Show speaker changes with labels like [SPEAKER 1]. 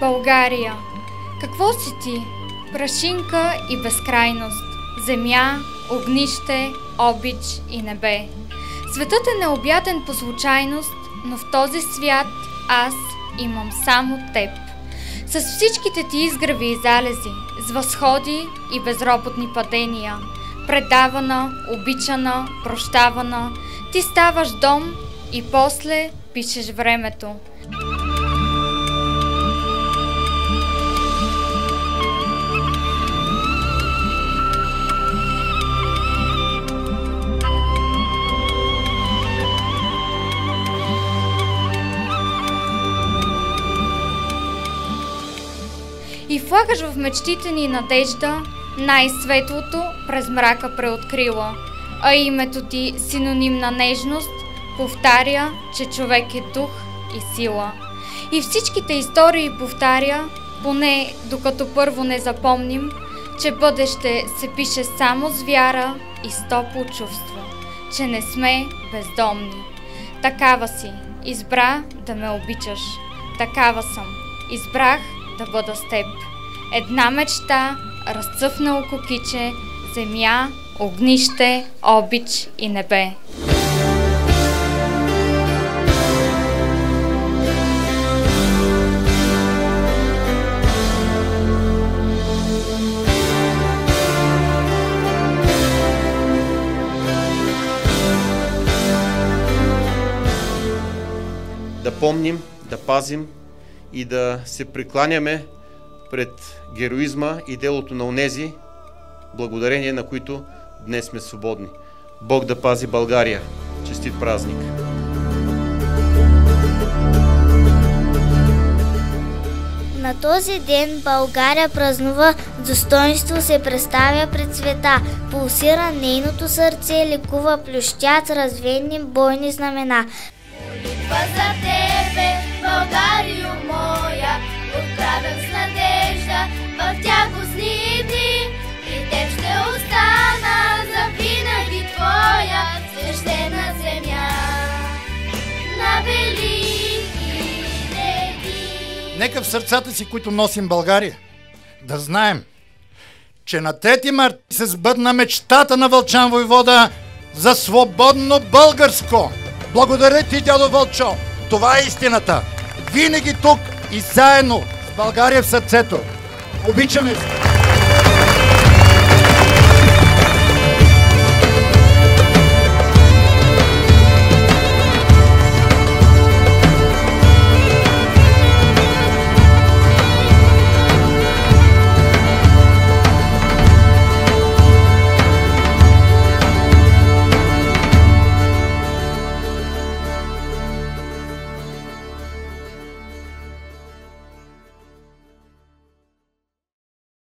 [SPEAKER 1] България, какво си ти? Прашинка и безкрайност, земя, огнище, обич и небе. Светът е необятен по случайност, но в този свят аз имам само теб. С всичките ти изгреви и залези, с възходи и безропотни падения, предавана, обичана, прощавана, ти ставаш дом и после пишеш времето. И влагаш в мечтите ни надежда, най-светлото през мрака преоткрила, а името ти, синоним на нежност, повтаря, че човек е дух и сила. И всичките истории повтаря, поне докато първо не запомним, че бъдеще се пише само с вяра и с топло чувство, че не сме бездомни. Такава си, избра да ме обичаш. Такава съм, избрах да бъда с теб. Една мечта, разцъфнало кокиче, земя, огнище, обич и небе.
[SPEAKER 2] Да помним, да пазим и да се прекланяме пред героизма и делото на онези, благодарение на които днес сме свободни. Бог да пази България! Честит празник!
[SPEAKER 3] На този ден България празнува, достоинство се представя пред света, пулсира нейното сърце, лекува, плющят развени бойни знамена.
[SPEAKER 4] Молитва за тебе, Българио моя, отправям с надежда в тягостни дни, и теб ще остана завинаги твоя свещена земя на велики деди.
[SPEAKER 5] Нека в сърцата си, които носим България, да знаем, че на 3 март се сбъдна мечтата на Вълчан войвода за свободно българско. Благодаря ти, дядо Вълчо! Това е истината! Винаги тук и заедно с България в сърцето! Обичаме се!